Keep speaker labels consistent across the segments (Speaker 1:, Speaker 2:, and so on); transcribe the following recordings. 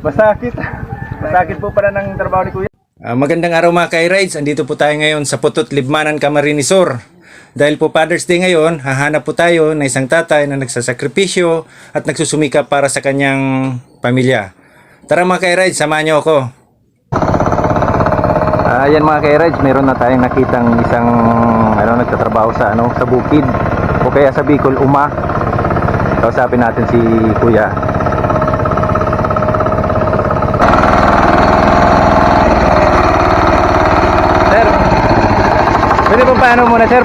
Speaker 1: Masakit. Masakit po pala ng trabaho ni Kuya. Magandang araw mga ka-rides. Andito po tayo ngayon sa Putot, Libmanan, Camarines Sur. Dahil po Father's Day ngayon, hahanap po tayo ng isang tatay na nagsasakripisyo at nagsusumikap para sa kanyang pamilya. Tara mga ka-rides, samahan niyo ako. Ayan mga ka-rides, meron na tayong nakitang isang nagtatrabaho sa sa bukid o kaya sa Bicol, Uma. Kausapin natin si Kuya. Sir, pwede po paano muna sir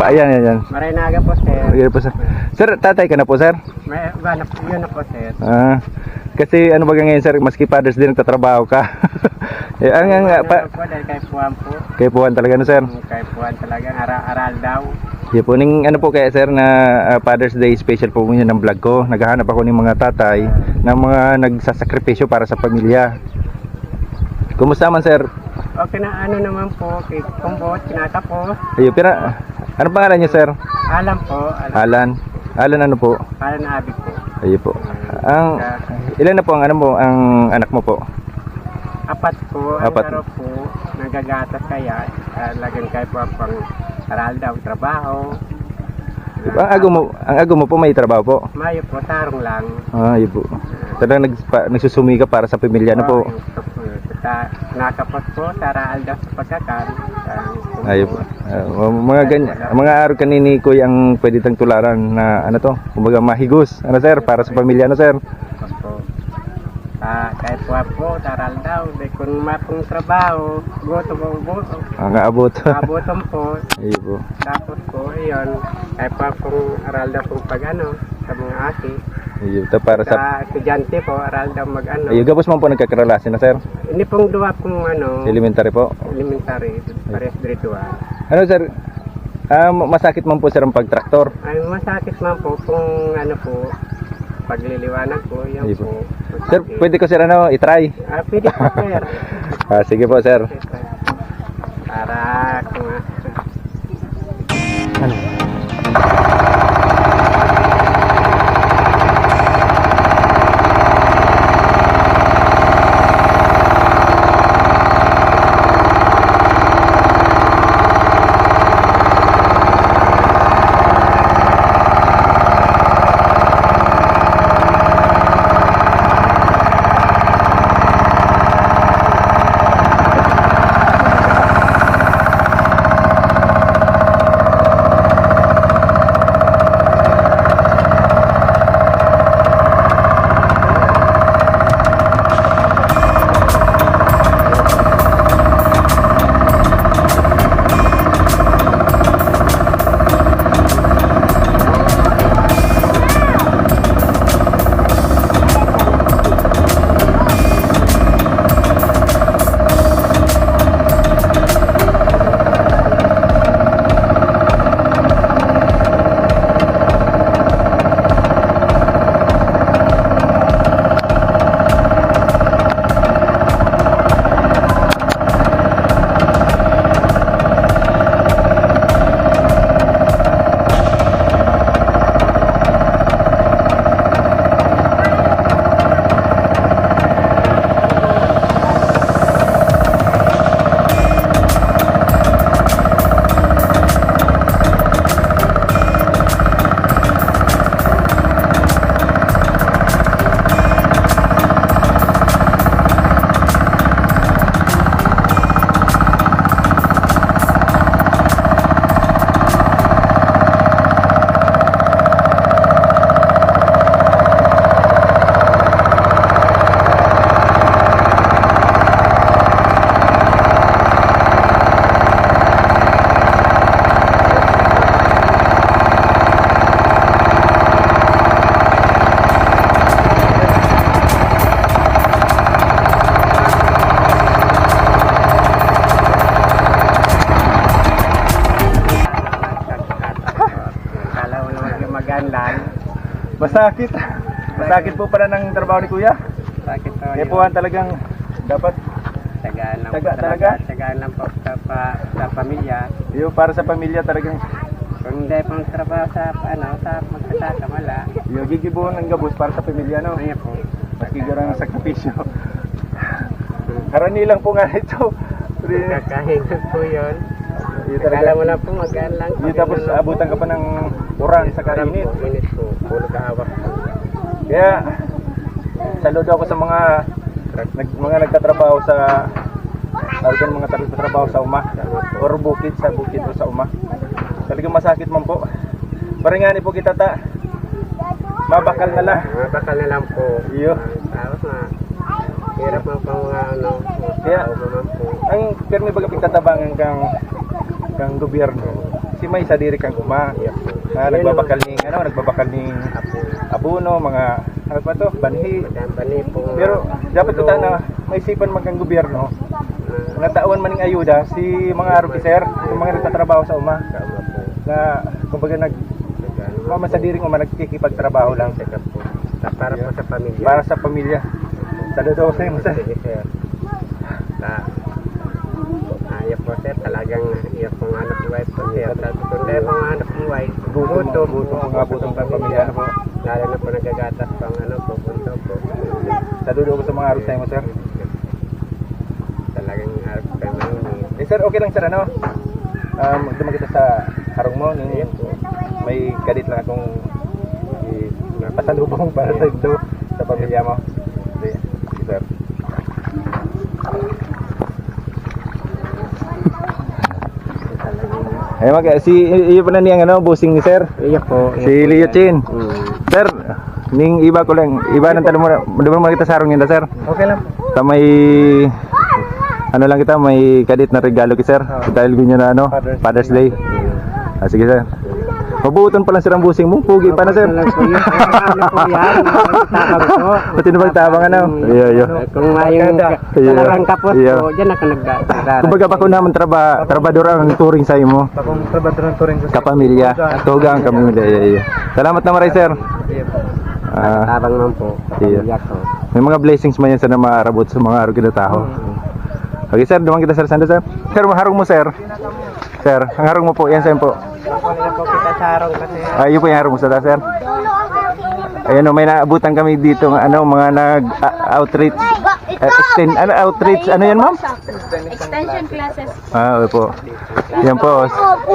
Speaker 1: ayan.
Speaker 2: Marinaga po, sir.
Speaker 1: Ayan po, sir. Sir, tatay ka na po sir?
Speaker 2: Yun na po, sir.
Speaker 1: Kasi ano ba ngayon sir, maski Father's Day nagtatrabaho ka.
Speaker 2: Dahil kay Puan po.
Speaker 1: Kay Puan talaga no sir?
Speaker 2: Kay Puan talaga, aral daw.
Speaker 1: Yeah po, ning po kaya sir na Father's Day special po yun ng vlog ko. Naghahanap ako ng mga tatay ng mga nagsasakripisyo para sa pamilya. Kumusta man sir?
Speaker 2: Okay na naman po, kay Kumbot, kinatapos.
Speaker 1: Ayun, pero ano pangalan niyo sir?
Speaker 2: Alam po.
Speaker 1: Alan ano po?
Speaker 2: Alan na abig po.
Speaker 1: Ayun po. Ilan na po ang anak mo po?
Speaker 2: Apat po,
Speaker 1: Apat.
Speaker 2: ang araw po, nagagatas kaya, lagang kay po pang aral daw, trabaho.
Speaker 1: Ang ago mo po may trabaho po?
Speaker 2: Mayo po, tarong lang.
Speaker 1: Ayun po. Talagang nagsusumika para sa pamilya na po.
Speaker 2: Nakapot po, tara daw sa pagkakan.
Speaker 1: Ayun po. Mga araw kanini ko ang pwede tang tularan na kumbaga mahigos. Sir, para sa pamilya sir?
Speaker 2: Kahit po, taral daw. Kung mapong trabaho, buto.
Speaker 1: Ang abot.
Speaker 2: Abutom po.
Speaker 1: Ayun po.
Speaker 2: Tapos po, yun. Kahit pong aral daw po sa mga aki.
Speaker 1: Ayun, para sa
Speaker 2: estudyante po, aral daw
Speaker 1: Ayun, gabos man po nagkakarelasin na sir?
Speaker 2: Hindi pong duwa pong
Speaker 1: Elementary po?
Speaker 2: Elementary, parehas grade 1.
Speaker 1: Sir, masakit man po sir ang pagtraktor?
Speaker 2: Ay, masakit man po kung po, pagliliwanag po, yan
Speaker 1: Ayun
Speaker 2: po.
Speaker 1: Sir, pwede ko sir i-try?
Speaker 2: Pwede po sir.
Speaker 1: Sige po sir.
Speaker 2: Para kung
Speaker 1: Masakit. Masakit po pala ng trabaho ni Kuya.
Speaker 2: sakit po.
Speaker 1: Kaya Puan talagang dapat
Speaker 2: Tagaan lang po sa pamilya.
Speaker 1: yung para sa pamilya talagang
Speaker 2: Kung hindi pang trabaho sa magkasaka, wala.
Speaker 1: yung gigibuhon ng gabos para sa pamilya, no?
Speaker 2: Ayan po.
Speaker 1: Nakigara ng sakripisyo. Karani lang po nga ito.
Speaker 2: Kakahingan po yun.
Speaker 1: Yung
Speaker 2: Kala mo lang po magaan lang.
Speaker 1: Yung tapos abutan ka pa ng uran sa kainit.
Speaker 2: Init po. Puro kahawak po.
Speaker 1: Kaya saludo ako sa mga nagtatrabaho sa mga nagtatrabaho sa UMA or bukid o sa UMA. Talagang masakit man po. Paringani po kita ta. Mabakal na lang.
Speaker 2: Mabakal na lang po.
Speaker 1: Iyo.
Speaker 2: Tapos na. Hirap man po mga ano.
Speaker 1: Kaya
Speaker 2: naman po.
Speaker 1: ang permi baga pagtatabangan kang gobyerno. Si may sa diri kang UMA. Nagbabakal ning abono, mga ano pa to, banhi.
Speaker 2: Bani po.
Speaker 1: Pero dapat kita na maisipan man kang gobyerno. Mga taon maning ayuda si mga officer, yung mga nagtatrabaho sa UMA na kumbaga mama sa diring UMA nagkikipagtrabaho lang
Speaker 2: Para po sa pamilya.
Speaker 1: para sa pamilya. Saludo sa iyo, sir.
Speaker 2: Sige, sir. Ayop po sir, talagang ayop pong anak buhay po sir. Kung dahil pong anak buhay, gutom
Speaker 1: mga butong pamilya na po.
Speaker 2: Lalo na po nagagatas pang ano po, bunto po.
Speaker 1: Saludo ko sa mga aros sa iyo, sir.
Speaker 2: Talagang harap kayo mangingi.
Speaker 1: Sir, okay lang sir, ano? Magdama kita sa harong mo. May kadit lang akong pasalubong para sa ito, sa pamilya mo. Sige, sir. Iyo pa na niyang busing ni sir.
Speaker 2: Iya po.
Speaker 1: Si Leo Chin. Sir, ning iba ko lang, iba nang tanong mo na kita sa harong yun, sir.
Speaker 2: Okay lang.
Speaker 1: Sa may ano lang kita, may kadit na regalo ki sir. Dahil ganyan na Father's Day. Sige sir. Mabuton pa lang sir ang busing mo. Pugi pa na sir.
Speaker 2: Ano po yan? Tabang po.
Speaker 1: Pati na pagtabang Iyo.
Speaker 2: Kung mayong kalarang kapos po, dyan ako nagdara.
Speaker 1: Kumbaga pa ko naman trabador ang turing sa imo.
Speaker 2: Kung trabador ang turing ko.
Speaker 1: Kapamilya. Tugang kamilya. Iyo. Salamat na maray sir.
Speaker 2: Tabang naman po. Pamilya ko.
Speaker 1: May mga blessings man yan sa na maarabot sa mga araw kita tao. Okay sir, dumaan kita sir. Sanda sir. Sir, maharong mo sir. Sir, ang harong mo po. Yan sir po.
Speaker 2: Kanina po kita sa harong kasi.
Speaker 1: Ayun po yung harong mo sa sir. Ayun may naabutan kami dito mga nag-outreach. Outreach. Ano yan ma'am?
Speaker 3: Extension classes.
Speaker 1: Okay po. Yan po.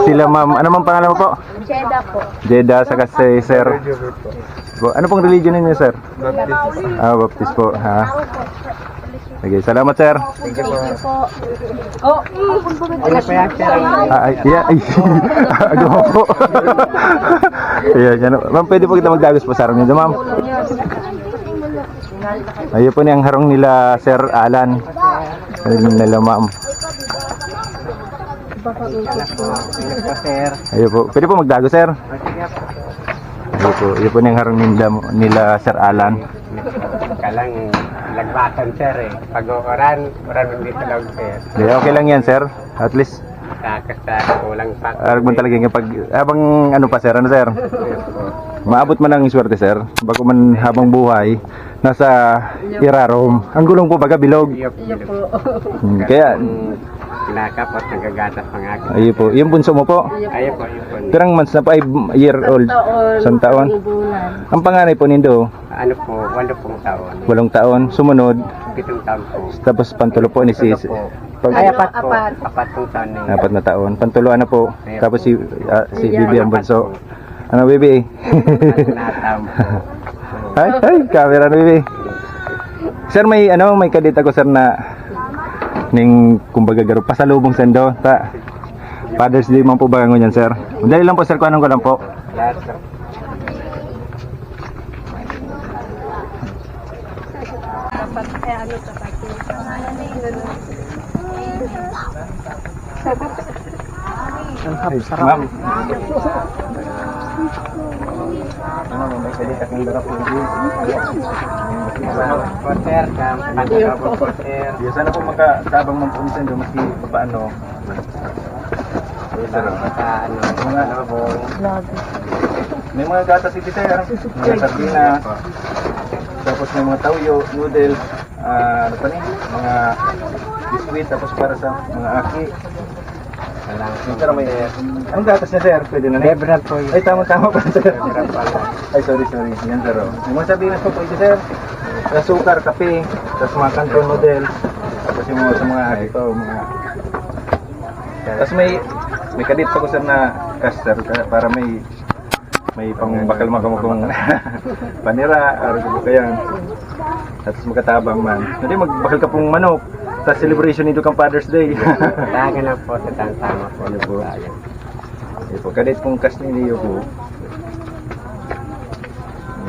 Speaker 1: Sila ma'am. Ano ma'am pangalan mo po?
Speaker 3: Jeda po.
Speaker 1: Jeda sa kasi sir. Ano pong religion ninyo sir?
Speaker 3: Baptist.
Speaker 1: Baptist po. Ha? Okay, salamat sir.
Speaker 3: Thank you po. Oh,
Speaker 2: Ano pa yan sir?
Speaker 1: Agaw po. Yan. Ma'am, pwede po kita magdagos po sa harong nito ma'am. Ayun po niyang harong nila Sir Alan. Nila ma'am. Ayun po. Pwede po magdago sir. Ayun po niyang harong nila Sir Alan.
Speaker 2: Kalang lagbatan sir eh. Pag oran dito lang sir.
Speaker 1: Okay lang yan sir. At least
Speaker 2: Kasta kulang pa.
Speaker 1: aragman talaga yung pag habang pa sir, sir? Maabot man ang swerte sir. Bago man habang buhay nasa irarom. Ang gulong po baga bilog. Kaya
Speaker 2: kinakapot nagagatas pangagin.
Speaker 1: ayun po. Yung bunso mo po.
Speaker 2: Ayun po, yun po.
Speaker 1: Pirang months na po ay year old. Isang taon. Ang panganay po nindo
Speaker 2: Ano po, 8 taon.
Speaker 1: 8 taon. Sumunod
Speaker 2: 7 taon po.
Speaker 1: tapos pantulo po ni sis.
Speaker 2: Ay, apat po. 4 pong taon na yun.
Speaker 1: 4 na taon. Pantuluan na po. Tapos si Bibi ang bunso. Ano Bibi?
Speaker 2: Natam po.
Speaker 1: Ay, camera na Bibi. Sir, may kadit ako sir na ning kumbaga garo pasalubong sendo ta. Father's Day man po ba ngon yan sir? Dali lang po sir, kuanong ko lang po.
Speaker 2: Yes, sir.
Speaker 1: Ma'am. May kadit akong dara po.
Speaker 2: Sir, pantalo po sir.
Speaker 1: Yes, sana po makatabang man po ni sendo maski paano. Yes, sir. Mga po. May mga gatas iti sir. Mga sardinas. Tapos may mga tawyo, noodles, ano pa ni? Mga biskuit tapos para sa mga aki. Sir, may ang gatas niya sir, pwede na
Speaker 2: Bebrad po yun.
Speaker 1: Ay, tama pa sir. Ay, sorry. Yan sir. May mga sardinas po iti sir. Sa sukar, kape, tapos mga canton model, tapos yung mga sa mga ito, mga... Tapos may kadit ako sir na caster para may pang bakal makamukong panira, araw ko kaya. Tapos magkatabang man. Hindi magbakal ka pong manok. Sa celebration nito kang Father's Day.
Speaker 2: Talaga na po sa tama po.
Speaker 1: Ano po? Ito po, kadit pong kas ni Leo po.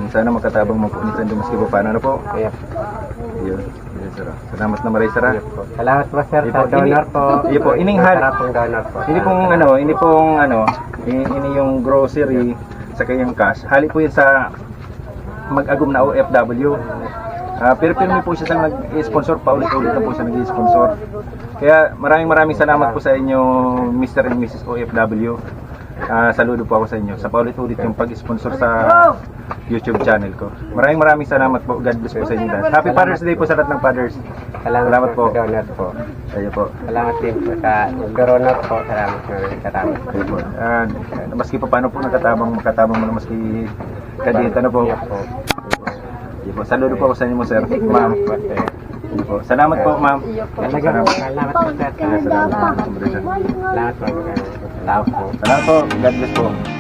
Speaker 1: Sana magkatabang mo po ni San Dumas Kibo. Paano na po?
Speaker 2: Iya.
Speaker 1: Yun. Yun, sir. Salamat na maray, sir.
Speaker 2: Iya po. Salamat po sir
Speaker 1: Iya
Speaker 2: sa
Speaker 1: po,
Speaker 2: donor po.
Speaker 1: Iya po, ining hal.
Speaker 2: Sarap pong donor po.
Speaker 1: Ini yung grocery saka yung cash. Hali po yun sa mag-agum na OFW. Pero pirmi po siya sa nag-sponsor, paulit-ulit na po siya nag-sponsor. Kaya maraming salamat po sa inyo Mr. and Mrs. OFW. Saludo po ako sa inyo sa paulit-ulit yung pag-sponsor sa YouTube channel ko. Maraming salamat po. God bless po sa inyo lahat. Happy Father's Day po sa lahat ng fathers.
Speaker 2: Salamat
Speaker 1: po.
Speaker 2: po sa donor po.
Speaker 1: Ayo po.
Speaker 2: Salamat din po sa donor po. Salamat po.
Speaker 1: Ayo po. Maski pa paano po makatabang mo na maski kadita na po.
Speaker 2: Iya po.
Speaker 1: Ayo po. Saludo po ako sa inyo sir. Ma'am. Ayo po. Salamat po ma'am.
Speaker 2: Salamat po sir.
Speaker 1: Salamat.
Speaker 2: Salamat po. Salamat po.
Speaker 1: Salamat po. God bless po.